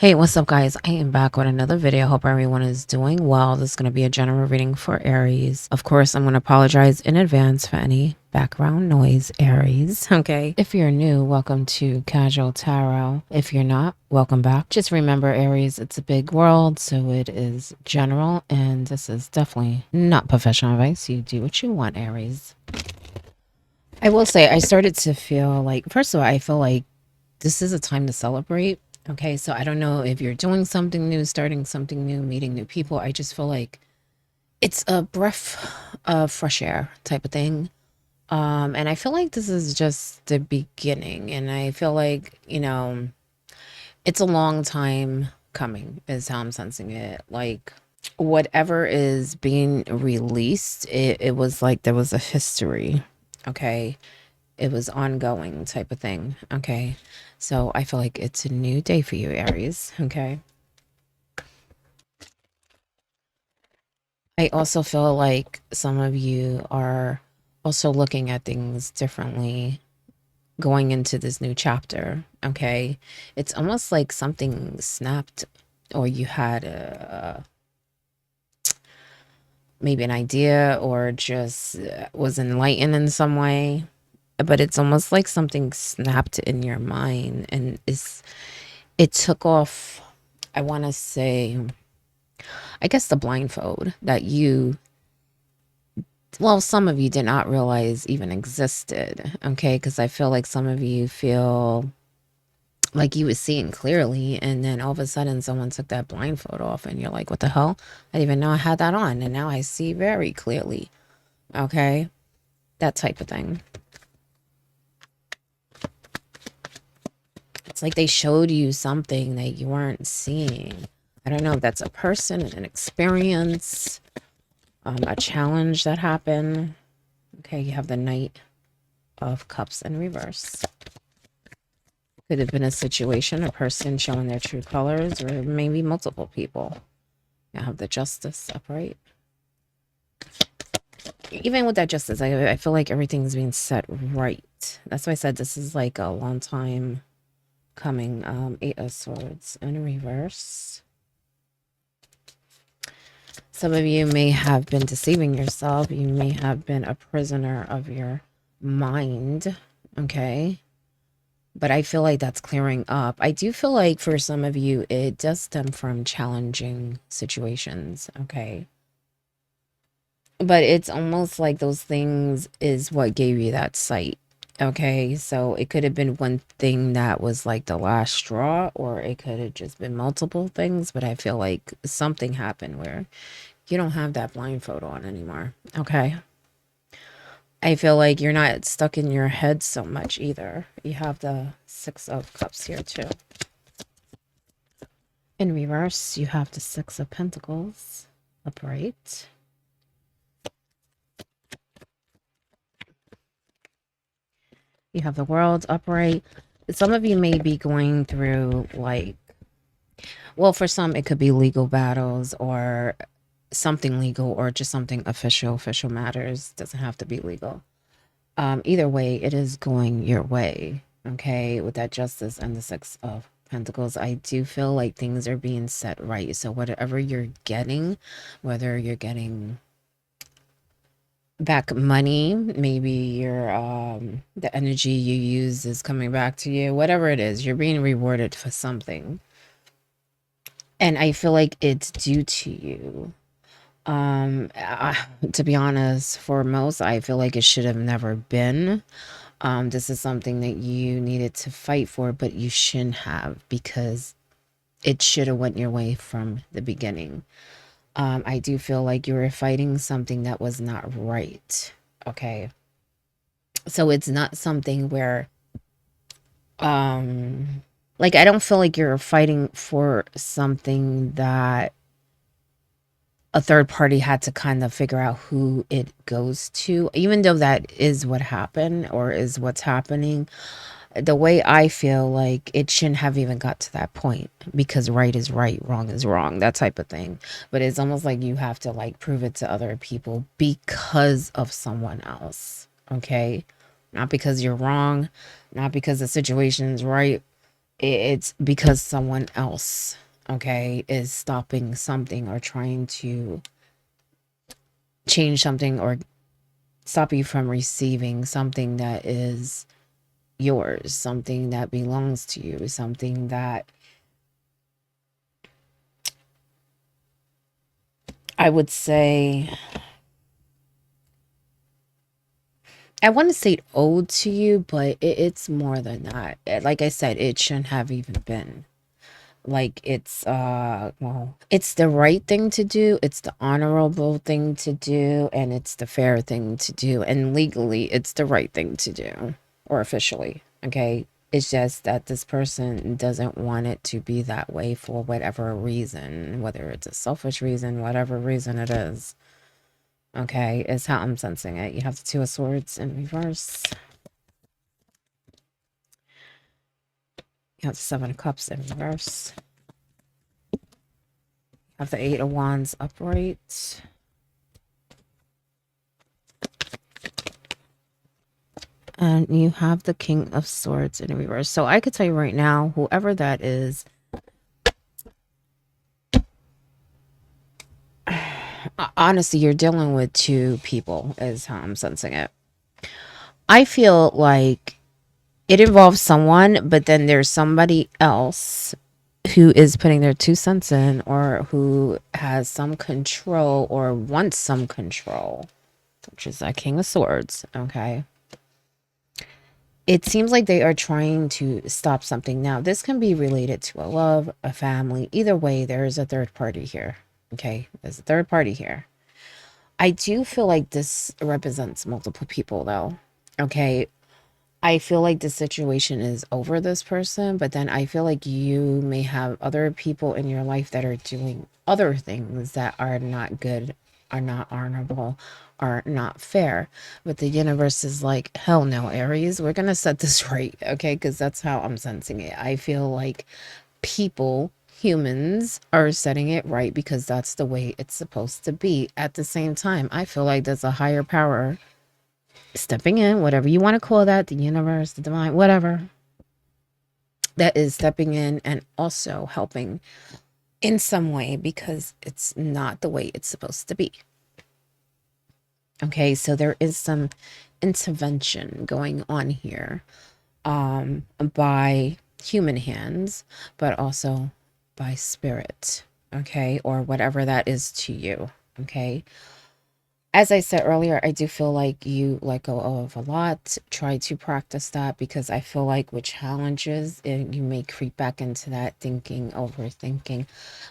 Hey, what's up, guys? I am back with another video. Hope everyone is doing well. This is going to be a general reading for Aries. Of course, I'm going to apologize in advance for any background noise, Aries. Okay. If you're new, welcome to Casual Tarot. If you're not, welcome back. Just remember, Aries, it's a big world, so it is general, and this is definitely not professional advice. You do what you want, Aries. I will say, I started to feel like, first of all, I feel like this is a time to celebrate. Okay, so I don't know if you're doing something new, starting something new, meeting new people. I just feel like it's a breath of fresh air type of thing. And I feel like this is just the beginning. And I feel like, it's a long time coming, is how I'm sensing it. Like whatever is being released, it was like there was a history. Okay. It was ongoing type of thing. Okay. So I feel like it's a new day for you, Aries. Okay. I also feel like some of you are also looking at things differently going into this new chapter. Okay. It's almost like something snapped, or you had maybe an idea, or just was enlightened in some way. But it's almost like something snapped in your mind, and it took off, I want to say, I guess the blindfold that some of you did not realize even existed. Okay. Because I feel like some of you feel like you were seeing clearly, and then all of a sudden someone took that blindfold off, and you're like, what the hell? I didn't even know I had that on. And now I see very clearly. Okay. That type of thing. It's like they showed you something that you weren't seeing. I don't know if that's a person, an experience, a challenge that happened. Okay, you have the Knight of Cups in reverse. Could have been a situation, a person showing their true colors, or maybe multiple people. You have the Justice upright. Even with that Justice, I feel like everything's being set right. That's why I said this is like a long time coming. Eight of Swords in reverse. Some of you may have been deceiving yourself. You may have been a prisoner of your mind. Okay. But I feel like that's clearing up. I do feel like for some of you, it does stem from challenging situations. Okay. But it's almost like those things is what gave you that sight. Okay. So it could have been one thing that was like the last straw, or it could have just been multiple things. But I feel like something happened where you don't have that blindfold on anymore. Okay. I feel like you're not stuck in your head so much either. You have the Six of Cups here too. In reverse, you have the Six of Pentacles upright. You have the World upright. Some of you may be going through like, well, for some, it could be legal battles or something legal, or just something official matters. Doesn't have to be legal. Either way, it is going your way. Okay. With that Justice and the Six of Pentacles, I do feel like things are being set right. So whatever you're getting, whether you're getting back money, maybe your the energy you use is coming back to you, whatever it is, you're being rewarded for something. And I feel like it's due to you. To be honest, for most, I feel like it should have never been. This is something that you needed to fight for, but you shouldn't have, because it should have went your way from the beginning. I do feel like you were fighting something that was not right. Okay. So it's not something where, like, I don't feel like you're fighting for something that a third party had to kind of figure out who it goes to, even though that is what happened, or is what's happening. The way I feel like it shouldn't have even got to that point, because right is right, wrong is wrong, that type of thing. But it's almost like you have to like prove it to other people because of someone else. Okay. Not because you're wrong, not because the situation is right, it's because someone else, okay, is stopping something or trying to change something or stop you from receiving something that is yours, something that belongs to you, something that I would say, I want to say owed to you, but it's more than that. Like I said, it shouldn't have even been. Like it's well, it's the right thing to do, it's the honorable thing to do, and it's the fair thing to do, and legally it's the right thing to do, or officially, okay? It's just that this person doesn't want it to be that way for whatever reason, whether it's a selfish reason, whatever reason it is. Okay, is how I'm sensing it. You have the Two of Swords in reverse. You have the Seven of Cups in reverse. You have the Eight of Wands upright. And you have the King of Swords in reverse. So I could tell you right now, whoever that is, honestly, you're dealing with two people, is how I'm sensing it. I feel like it involves someone, but then there's somebody else who is putting their 2 cents in, or who has some control or wants some control, which is that King of Swords, okay? It seems like they are trying to stop something. Now, this can be related to a love, a family. Either way, there is a third party here. Okay, there's a third party here. I do feel like this represents multiple people, though. Okay, I feel like the situation is over this person, but then I feel like you may have other people in your life that are doing other things that are not good, are not honorable, are not fair. But the universe is like, hell no, Aries, we're going to set this right, okay? Because that's how I'm sensing it. I feel like people, humans, are setting it right because that's the way it's supposed to be. At the same time, I feel like there's a higher power stepping in, whatever you want to call that, the universe, the divine, whatever, that is stepping in and also helping in some way because it's not the way it's supposed to be. Okay, so there is some intervention going on here by human hands, but also by spirit, okay, or whatever that is to you, okay? As I said earlier, I do feel like you let go of a lot. Try to practice that, because I feel like with challenges, you may creep back into that thinking, overthinking.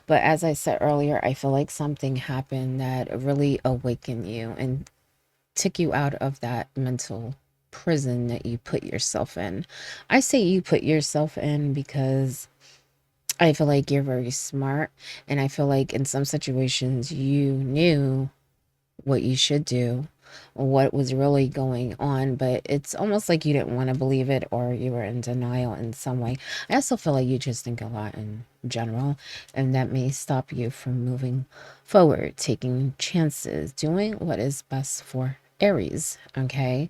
But as I said earlier, I feel like something happened that really awakened you and took you out of that mental prison that you put yourself in. I say you put yourself in because I feel like you're very smart. And I feel like in some situations you knew what you should do, what was really going on, but it's almost like you didn't want to believe it, or you were in denial in some way. I also feel like you just think a lot in general, and that may stop you from moving forward, taking chances, doing what is best for Aries, okay?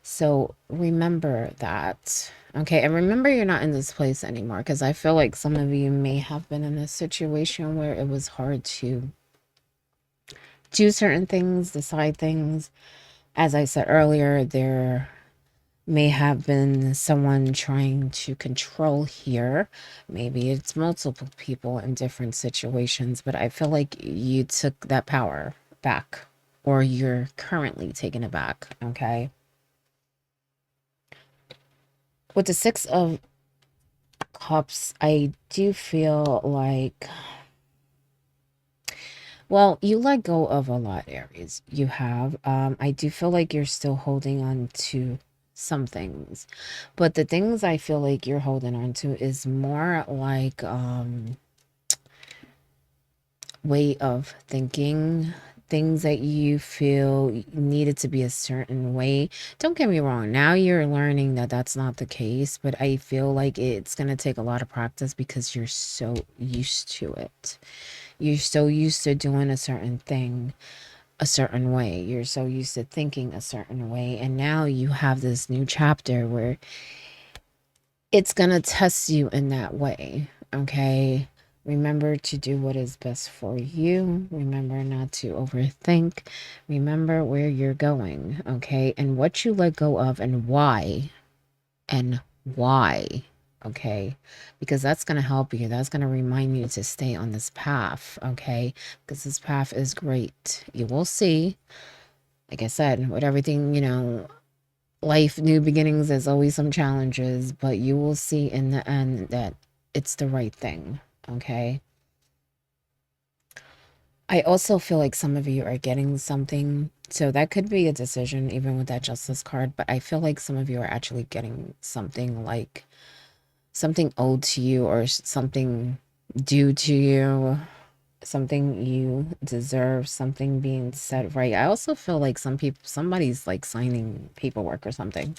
So remember that, okay? And remember you're not in this place anymore, because I feel like some of you may have been in a situation where it was hard to do certain things, decide things. As I said earlier, there may have been someone trying to control here. Maybe it's multiple people in different situations, but I feel like you took that power back, or you're currently taking it back, okay? With the Six of Cups, I do feel like, well, you let go of a lot, Aries. You have. I do feel like you're still holding on to some things. But the things I feel like you're holding on to is more like way of thinking, things that you feel needed to be a certain way. Don't get me wrong. Now you're learning that that's not the case, but I feel like it's going to take a lot of practice because you're so used to it. You're so used to doing a certain thing a certain way. You're so used to thinking a certain way. And now you have this new chapter where it's going to test you in that way. Okay. Remember to do what is best for you. Remember not to overthink. Remember where you're going. Okay. And what you let go of and why. And why. Okay. Because that's going to help you. That's going to remind you to stay on this path. Okay. Because this path is great. You will see. Like I said, with everything, life, new beginnings, there's always some challenges, but you will see in the end that it's the right thing. Okay. I also feel like some of you are getting something. So that could be a decision, even with that justice card. But I feel like some of you are actually getting something, like something owed to you or something due to you, something you deserve, something being set right. I also feel like somebody's like signing paperwork or something.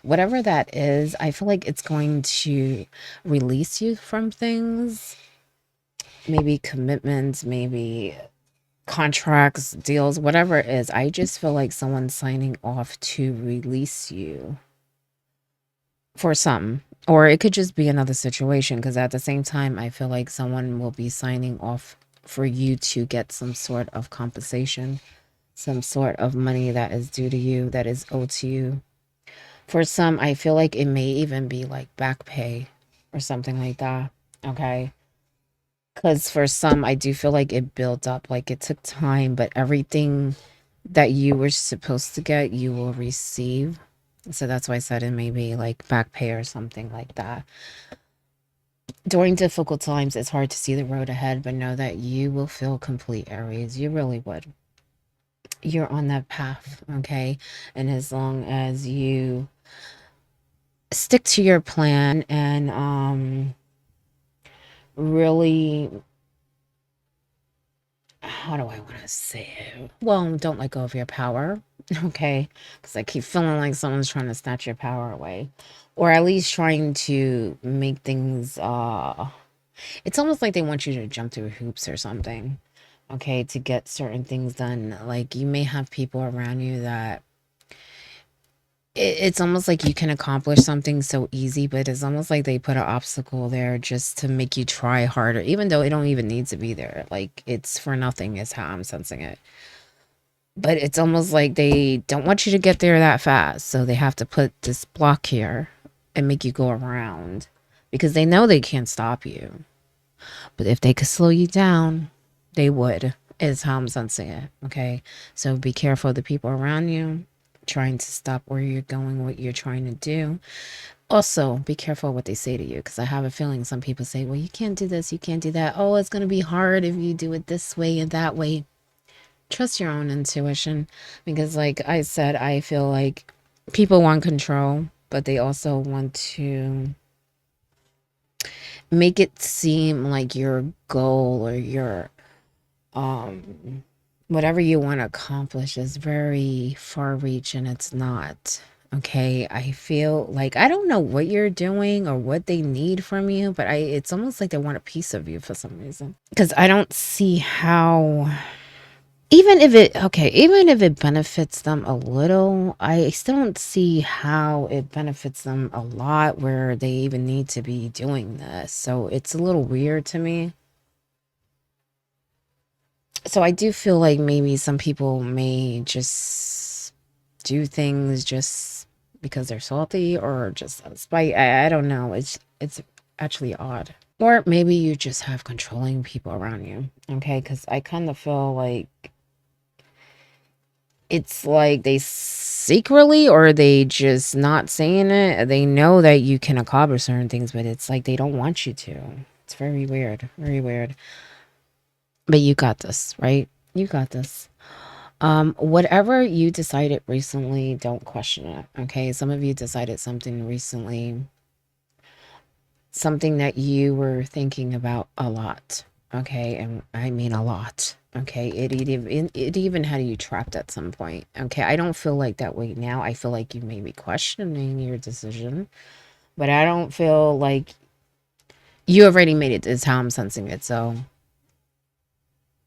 Whatever that is, I feel like it's going to release you from things, maybe commitments, maybe contracts, deals, whatever it is. I just feel like someone's signing off to release you for some, or it could just be another situation, because at the same time, I feel like someone will be signing off for you to get some sort of compensation, some sort of money that is due to you, that is owed to you. For some, I feel like it may even be like back pay or something like that. Okay. Because for some, I do feel like it built up, like it took time, but everything that you were supposed to get, you will receive. So that's why I said it may be like back pay or something like that. During difficult times, it's hard to see the road ahead, but know that you will feel complete, Aries. You really would. You're on that path. Okay. And as long as you stick to your plan and really, how do I want to say it? Well, don't let go of your power. Okay, because I keep feeling like someone's trying to snatch your power away, or at least trying to make things it's almost like they want you to jump through hoops or something, okay, to get certain things done. Like you may have people around you that it's almost like you can accomplish something so easy, but it's almost like they put an obstacle there just to make you try harder, even though it don't even need to be there. Like it's for nothing is how I'm sensing it. But it's almost like they don't want you to get there that fast. So they have to put this block here and make you go around because they know they can't stop you. But if they could slow you down, they would, is how I'm sensing it. Okay. So be careful of the people around you trying to stop where you're going, what you're trying to do. Also, be careful what they say to you, because I have a feeling some people say, well, you can't do this, you can't do that. Oh, it's going to be hard if you do it this way and that way. Trust your own intuition, because, like I said, I feel like people want control, but they also want to make it seem like your goal or your um whatever you want to accomplish is very far reach, and it's not. Okay, I feel like I don't know what you're doing or what they need from you, but it's almost like they want a piece of you for some reason, because I don't see how, even if it benefits them a little, I still don't see how it benefits them a lot where they even need to be doing this. So it's a little weird to me. So I do feel like maybe some people may just do things just because they're salty or just out of spite. I don't know. It's actually odd. Or maybe you just have controlling people around you. Okay, because I kind of feel like it's like they secretly, or they just not saying it. They know that you can accomplish certain things, but it's like they don't want you to. It's very weird. Very weird. But you got this, right? You got this. Whatever you decided recently, don't question it. Okay. Some of you decided something recently, something that you were thinking about a lot. Okay. And I mean a lot. Okay. It even had you trapped at some point. Okay. I don't feel like that way now. I feel like you may be questioning your decision, but I don't feel like you already made it, is how I'm sensing it. So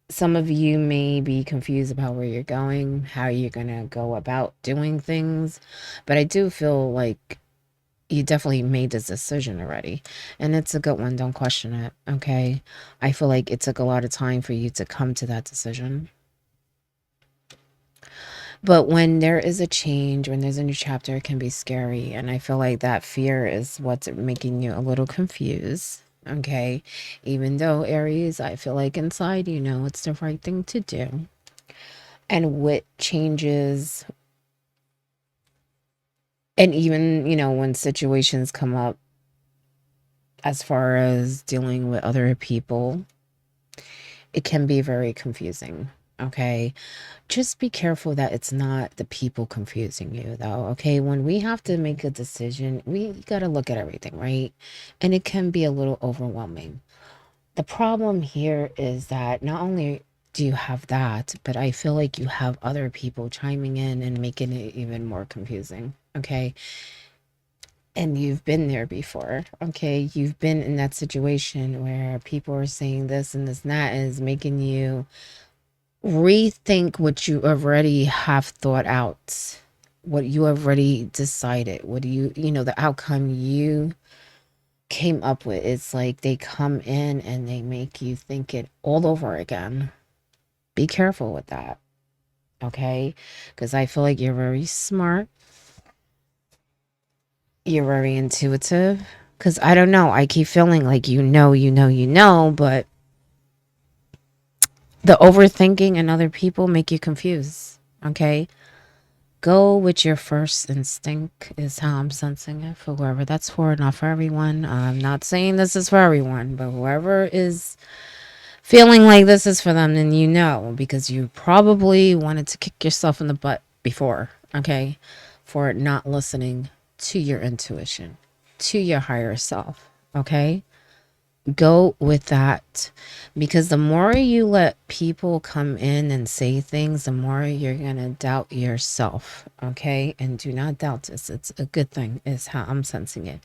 some of you may be confused about where you're going, how you're going to go about doing things, but I do feel like you definitely made this decision already. And it's a good one. Don't question it. Okay. I feel like it took a lot of time for you to come to that decision. But when there is a change, when there's a new chapter, it can be scary. And I feel like that fear is what's making you a little confused. Okay. Even though Aries, I feel like inside, you know, it's the right thing to do. And with changes, and even, you know, when situations come up as far as dealing with other people, it can be very confusing. Okay. Just be careful that it's not the people confusing you, though. Okay. When we have to make a decision, we got to look at everything, right? And it can be a little overwhelming. The problem here is that not only do you have that, but I feel like you have other people chiming in and making it even more confusing. Okay. And you've been there before. Okay. You've been in that situation where people are saying this and this and that is making you rethink what you already have thought out, what you already decided, what do you know, the outcome you came up with. It's like they come in and they make you think it all over again. Be careful with that. Okay. Because I feel like you're very smart, you're very intuitive. Because I don't know, I keep feeling like but the overthinking and other people make you confused. Okay. Go with your first instinct is how I'm sensing it for whoever that's for, not for everyone. I'm not saying this is for everyone, but whoever is feeling like this is for them, then you know, because you probably wanted to kick yourself in the butt before, okay, for not listening to your intuition, to your higher self, okay? Go with that, because the more you let people come in and say things, the more you're gonna doubt yourself. Okay, and do not doubt this, it's a good thing is how I'm sensing it.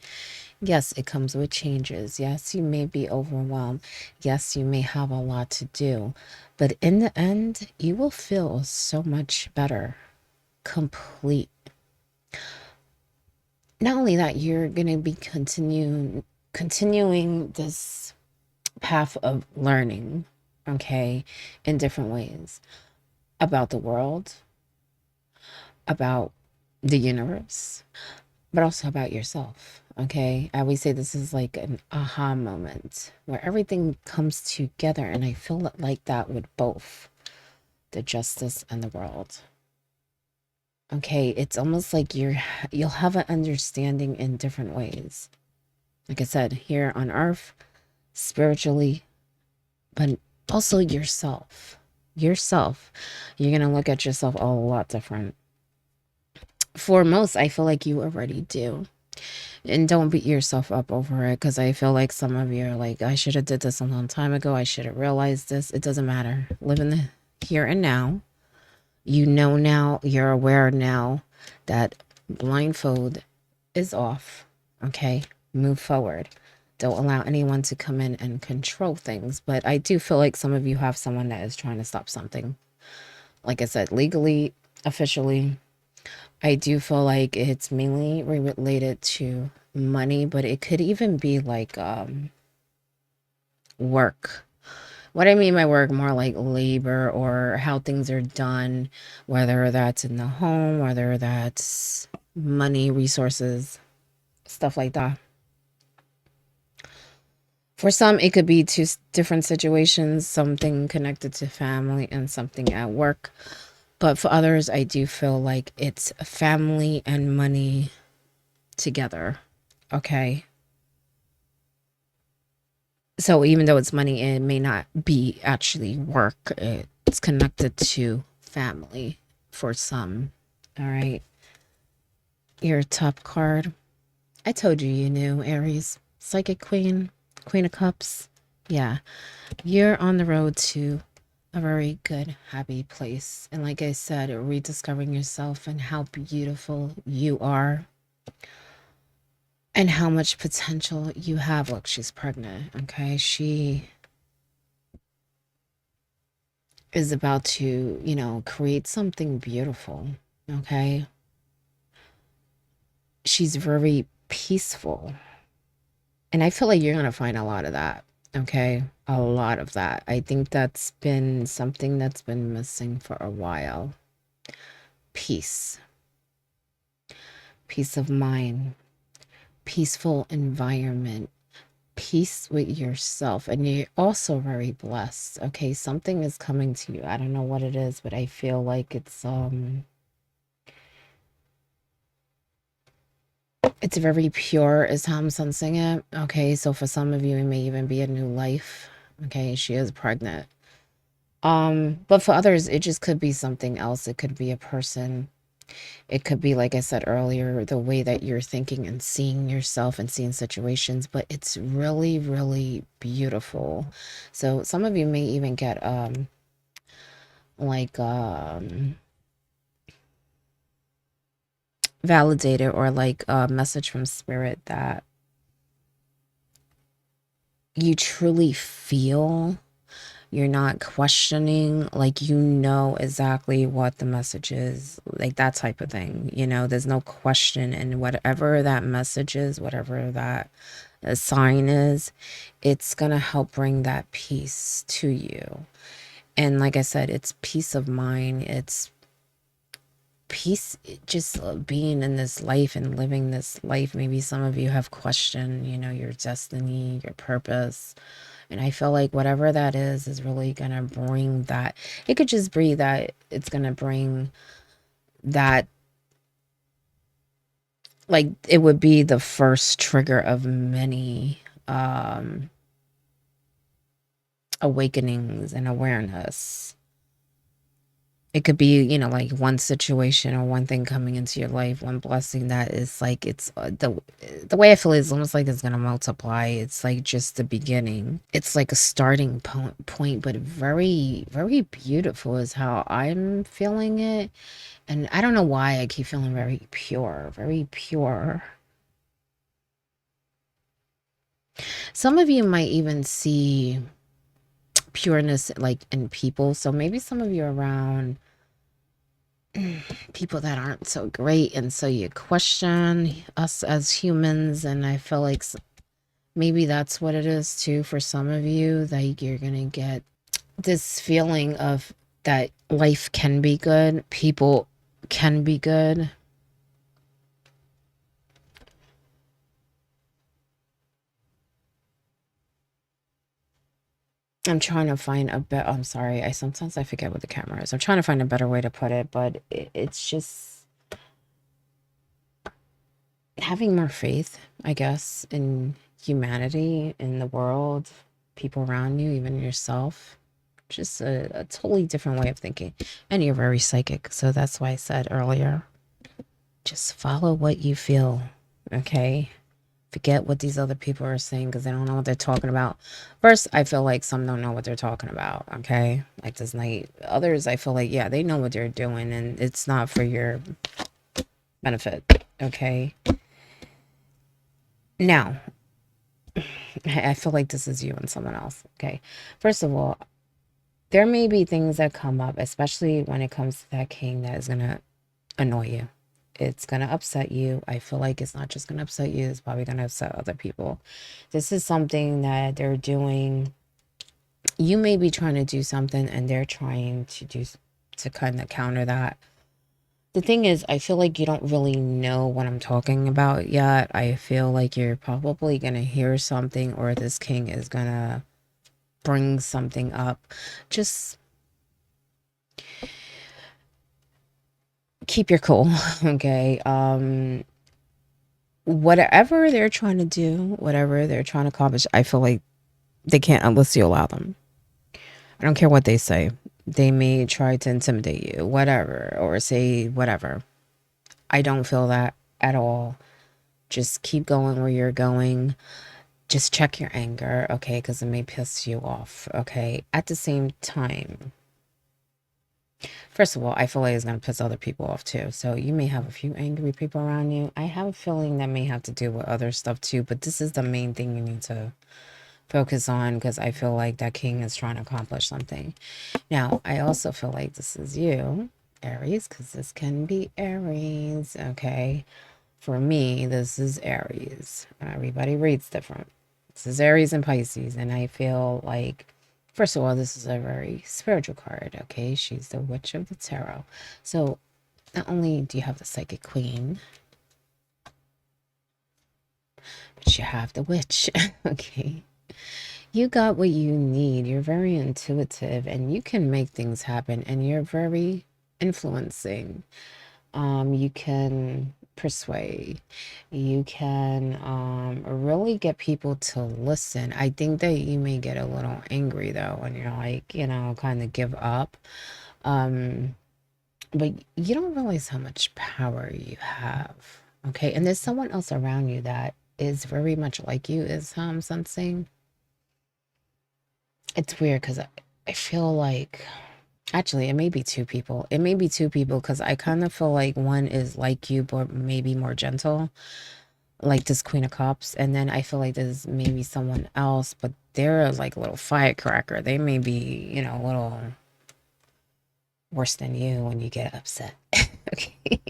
Yes, it comes with changes. Yes, you may be overwhelmed. Yes, you may have a lot to do, but in the end you will feel so much better, complete. Not only that, you're gonna be continuing this path of learning, okay, in different ways about the world, about the universe, but also about yourself, okay? I always say this is like an aha moment where everything comes together, and I feel like that with both the justice and the world. Okay, it's almost like you'll have an understanding in different ways. Like I said, here on earth, spiritually, but also yourself. Yourself. You're going to look at yourself a lot different. For most, I feel like you already do. And don't beat yourself up over it, because I feel like some of you are like, I should have did this a long time ago. I should have realized this. It doesn't matter. Live in the here and now. You know now, you're aware now that blindfold is off. Okay? Move forward. Don't allow anyone to come in and control things. But I do feel like some of you have someone that is trying to stop something. Like I said, legally, officially, I do feel like it's mainly related to money, but it could even be like work. What I mean by work, more like labor or how things are done, whether that's in the home, whether that's money, resources, stuff like that. For some, it could be two different situations, something connected to family and something at work. But for others, I do feel like it's family and money together. Okay. So even though it's money, it may not be actually work. It's connected to family for some. All right. Your top card. I told you you knew, Aries. Psychic Queen. Queen of Cups. Yeah. You're on the road to a very good, happy place. And like I said, rediscovering yourself and how beautiful you are and how much potential you have. Look, she's pregnant. Okay. She is about to, you know, create something beautiful. Okay. She's very peaceful. And I feel like you're going to find a lot of that. Okay. A lot of that. I think that's been something that's been missing for a while. Peace. Peace of mind. Peaceful environment. Peace with yourself. And you're also very blessed. Okay. Something is coming to you. I don't know what it is, but I feel like it's very pure is how I'm sensing it. Okay, so for some of you, it may even be a new life. Okay, she is pregnant. But for others, it just could be something else. It could be a person. It could be, like I said earlier, the way that you're thinking and seeing yourself and seeing situations, but it's really, really beautiful. So some of you may even get like validated or like a message from spirit that you truly feel. You're not questioning, like, you know exactly what the message is, like that type of thing. You know, there's no question, and whatever that message is, whatever that sign is, it's gonna help bring that peace to you. And like I said, it's peace of mind. It's peace, just being in this life and living this life. Maybe some of you have questioned, you know, your destiny, your purpose. And I feel like whatever that is really going to bring that. It could just be that it's going to bring that, like, it would be the first trigger of many awakenings and awareness. It could be, you know, like one situation or one thing coming into your life, one blessing that is like, it's the way I feel is almost like it's going to multiply. It's like just the beginning. It's like a starting point, but very, very beautiful is how I'm feeling it. And I don't know why I keep feeling very pure, very pure. Some of you might even see pureness like in people. So maybe some of you are around people that aren't so great, and so you question us as humans. And I feel like maybe that's what it is too for some of you, that you're gonna get this feeling of that life can be good, people can be good. I'm trying to find a better, I'm sorry, I sometimes I forget what the camera is. I'm trying to find a better way to put it, but it's just having more faith, I guess, in humanity, in the world, people around you, even yourself. Just a totally different way of thinking. And you're very psychic. So that's why I said earlier, just follow what you feel. Okay. Forget what these other people are saying because they don't know what they're talking about. First, I feel like some don't know what they're talking about. Okay. Like this night. Others, I feel like, yeah, they know what they're doing and it's not for your benefit. Okay. Now, I feel like this is you and someone else. Okay. First of all, there may be things that come up, especially when it comes to that king, that is going to annoy you. It's going to upset you. I feel like it's not just going to upset you. It's probably going to upset other people. This is something that they're doing. You may be trying to do something and they're trying to do to kind of counter that. The thing is, I feel like you don't really know what I'm talking about yet. I feel like you're probably going to hear something, or this king is going to bring something up. Just keep your cool. Okay. Whatever they're trying to do, whatever they're trying to accomplish, I feel like they can't unless you allow them. I don't care what they say. They may try to intimidate you, whatever, or say whatever. I don't feel that at all. Just keep going where you're going. Just check your anger, okay? Because it may piss you off, okay? At the same time, first of all, I feel like it's going to piss other people off too. So you may have a few angry people around you. I have a feeling that may have to do with other stuff too, but this is the main thing you need to focus on, because I feel like that king is trying to accomplish something. Now, I also feel like this is you, Aries, because this can be Aries, okay? For me, this is Aries. Everybody reads different. This is Aries and Pisces, and I feel like, first of all, this is a very spiritual card, okay? She's the Witch of the Tarot. So not only do you have the Psychic Queen, but you have the Witch, okay? You got what you need. You're very intuitive, and you can make things happen, and you're very influencing. You can persuade, you can really get people to listen. I think that you may get a little angry though when you're like, kind of give up. um but you don't realize how much power you have, okay? And there's someone else around you that is very much like you, is how I'm sensing. It's weird because I feel like, actually, it may be two people. It may be two people because I kind of feel like one is like you, but maybe more gentle, like this Queen of Cups. And then I feel like there's maybe someone else, but they're like a little firecracker. They may be, a little worse than you when you get upset. Okay.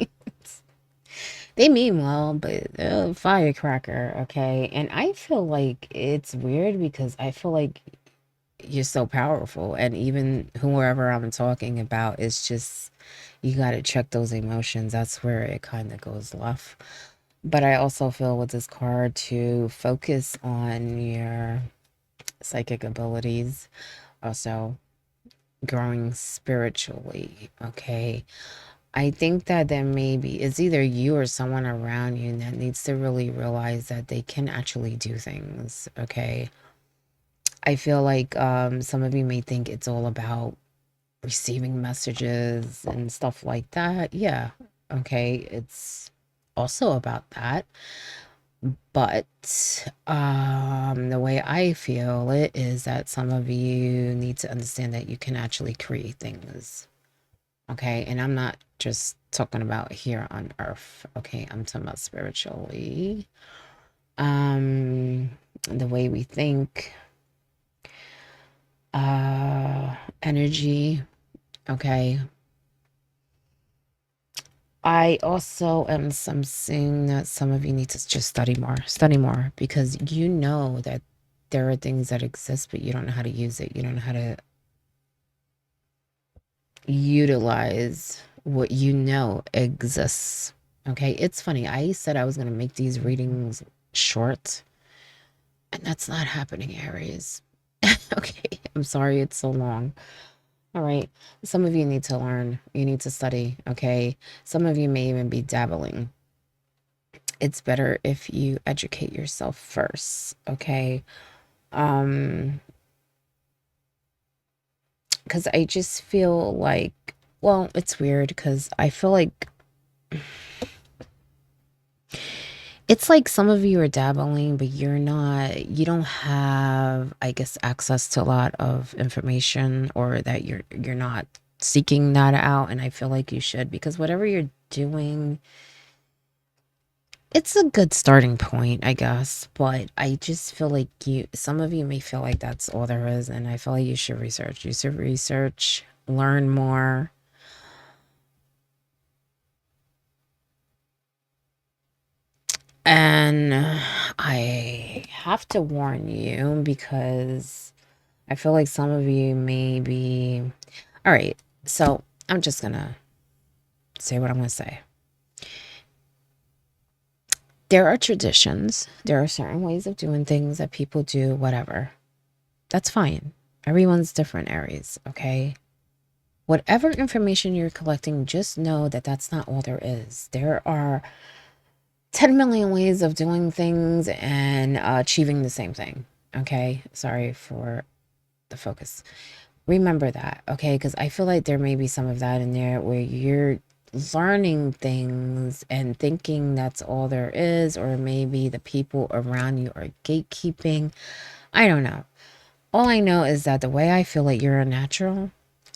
They mean well, but they're a firecracker. Okay. And I feel like it's weird because I feel like you're so powerful, and even whoever I'm talking about, it's just, you got to check those emotions. That's where it kind of goes left. But I also feel with this card to focus on your psychic abilities, also growing spiritually. Okay, I think that there may be, it's either you or someone around you that needs to really realize that they can actually do things. Okay, I feel like some of you may think it's all about receiving messages and stuff like that. Yeah, okay, it's also about that. But the way I feel it is that some of you need to understand that you can actually create things. Okay, and I'm not just talking about here on earth. Okay, I'm talking about spiritually. The way we think, energy. Okay, I also am sensing that some of you need to just study more, because you know that there are things that exist, but you don't know how to use it. You don't know how to utilize what you know exists. Okay, it's funny. I said I was going to make these readings short, and that's not happening, Aries. Okay, I'm sorry it's so long. All right, some of you need to learn, you need to study. Okay, some of you may even be dabbling. It's better if you educate yourself first, okay? Because I just feel like, well, it's weird because I feel like it's like some of you are dabbling, but you don't have, I guess, access to a lot of information, or that you're not seeking that out. And I feel like you should, because whatever you're doing, it's a good starting point, I guess. But I just feel like some of you may feel like that's all there is. And I feel like you should research. You should research, learn more. And I have to warn you because I feel like some of you may be. All right. So I'm just going to say what I'm going to say. There are traditions, there are certain ways of doing things that people do, whatever. That's fine. Everyone's different, Aries, okay? Whatever information you're collecting, just know that that's not all there is. There are 10 million ways of doing things and achieving the same thing, okay? Sorry for the focus. Remember that, okay? Because I feel like there may be some of that in there where you're learning things and thinking that's all there is, or maybe the people around you are gatekeeping. I don't know. All I know is that the way I feel like you're a natural,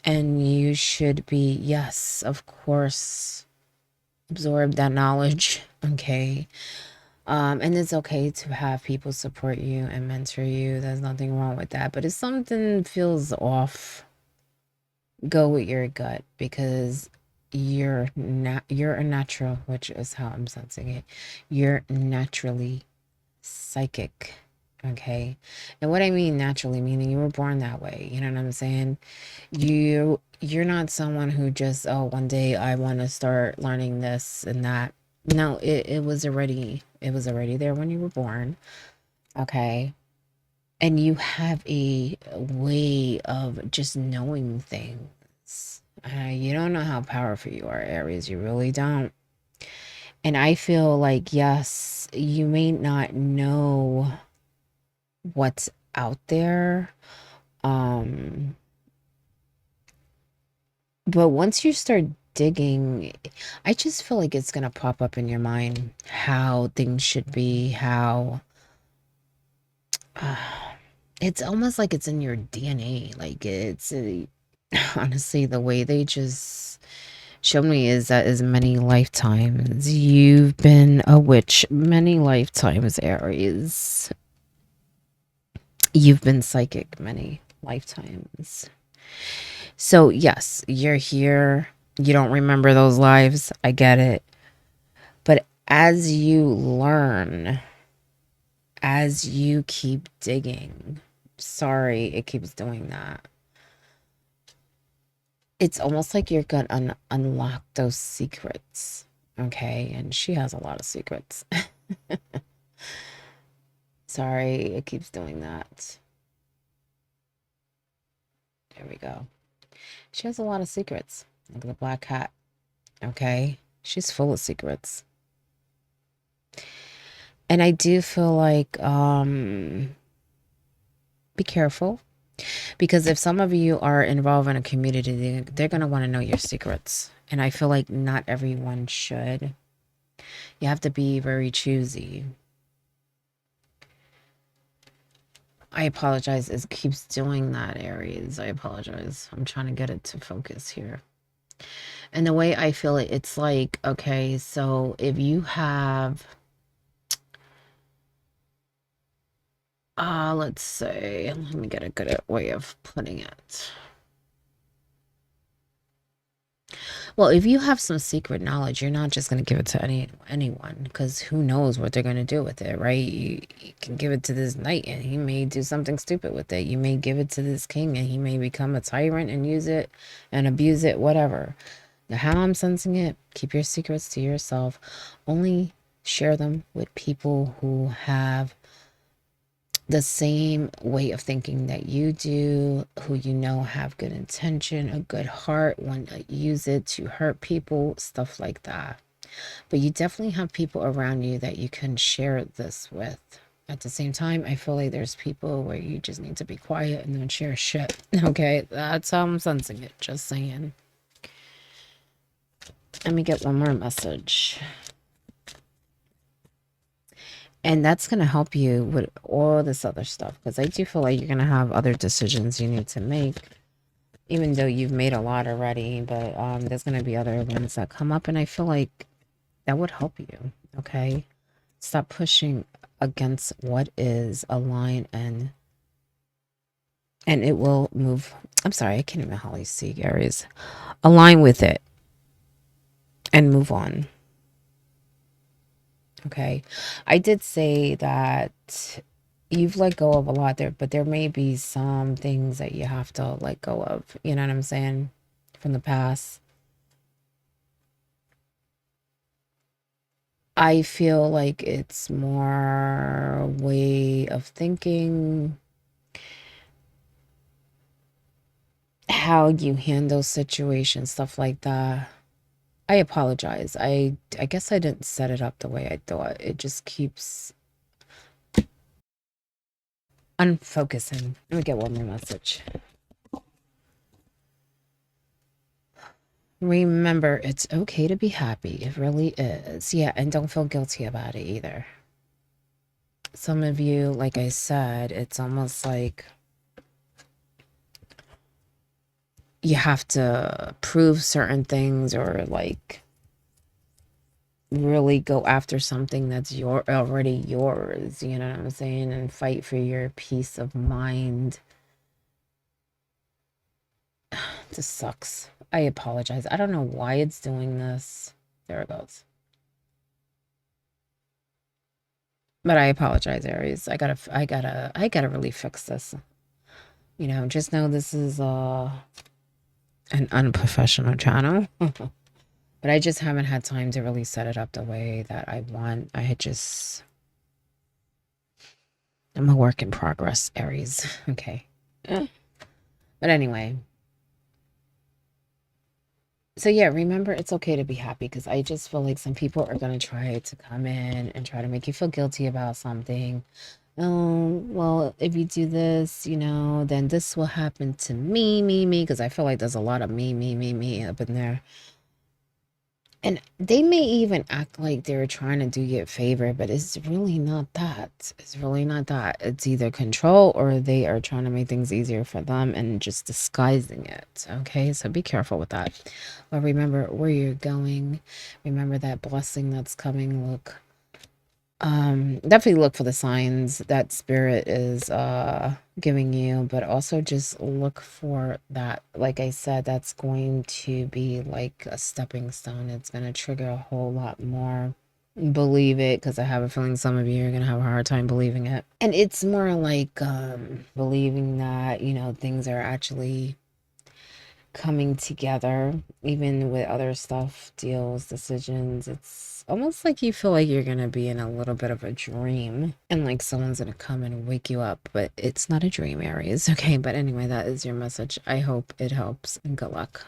and you should be, yes, of course, absorb that knowledge, okay? And it's okay to have people support you and mentor you. There's nothing wrong with that. But if something feels off, go with your gut, because you're a natural, which is how I'm sensing it. You're naturally psychic. Okay. And what I mean naturally, meaning you were born that way. You know what I'm saying? You're not someone who just, oh, one day I want to start learning this and that. No, it was already there when you were born. Okay. And you have a way of just knowing things. You don't know how powerful you are, Aries. You really don't. And I feel like, yes, you may not know what's out there. But once you start digging, I just feel like it's going to pop up in your mind how things should be, how it's almost like it's in your DNA. Like it's honestly, the way they just showed me is that is many lifetimes. You've been a witch many lifetimes, Aries. You've been psychic many lifetimes. So, yes, you're here. You don't remember those lives. I get it. But as you learn, as you keep digging, sorry, it keeps doing that. It's almost like you're going to unlock those secrets. Okay. And she has a lot of secrets. Sorry, it keeps doing that. There we go. She has a lot of secrets. Like the black cat. Okay. She's full of secrets. And I do feel like be careful, because if some of you are involved in a community, they're going to want to know your secrets. And I feel like not everyone should. You have to be very choosy. I apologize. It keeps doing that, Aries. I apologize. I'm trying to get it to focus here. And the way I feel it, it's like, okay, so if you have, let's say, let me get a good way of putting it. Well, if you have some secret knowledge, you're not just going to give it to anyone, because who knows what they're going to do with it, right? You can give it to this knight and he may do something stupid with it. You may give it to this king and he may become a tyrant and use it and abuse it, whatever. Now, how I'm sensing it, keep your secrets to yourself. Only share them with people who have the same way of thinking that you do, who you know have good intention, a good heart, want to use it to hurt people, stuff like that. But you definitely have people around you that you can share this with. At the same time, I feel like there's people where you just need to be quiet and don't share shit. Okay, that's how I'm sensing it. Just saying. Let me get one more message. And that's going to help you with all this other stuff, because I do feel like you're going to have other decisions you need to make, even though you've made a lot already. But there's going to be other ones that come up, and I feel like that would help you. Okay, stop pushing against what is a line, and it will move. I'm sorry, I can't even hardly see, Aries. Align with it and move on. Okay, I did say that you've let go of a lot there, but there may be some things that you have to let go of. You know what I'm saying? From the past. I feel like it's more way of thinking, how you handle situations, stuff like that. I apologize. I guess I didn't set it up the way I thought. It just keeps unfocusing. Let me get one more message. Remember, it's okay to be happy. It really is. Yeah, and don't feel guilty about it either. Some of you, like I said, it's almost like you have to prove certain things, or like really go after something that's already yours, you know what I'm saying, and fight for your peace of mind. This sucks. I apologize. I don't know why it's doing this. There it goes. But I apologize, Aries. I gotta really fix this. You know, just know this is an unprofessional channel. But I just haven't had time to really set it up the way that I want. I'm a work in progress, Aries. Okay. But anyway. So yeah, remember it's okay to be happy, because I just feel like some people are going to try to come in and try to make you feel guilty about something. Well, if you do this, you know, then this will happen to me, because I feel like there's a lot of me up in there. And they may even act like they're trying to do you a favor, but it's really not that. It's really not that. It's either control, or they are trying to make things easier for them and just disguising it. Okay, so be careful with that. But remember where you're going. Remember that blessing that's coming. Look, definitely look for the signs that spirit is giving you, but also just look for that, like I said, that's going to be like a stepping stone. It's going to trigger a whole lot more. Believe it, because I have a feeling some of you are going to have a hard time believing it. And it's more like believing that, you know, things are actually coming together, even with other stuff, deals, decisions. It's almost like you feel like you're gonna be in a little bit of a dream, and like someone's gonna come and wake you up, but it's not a dream, Aries. Okay, but anyway, that is your message. I hope it helps, and good luck.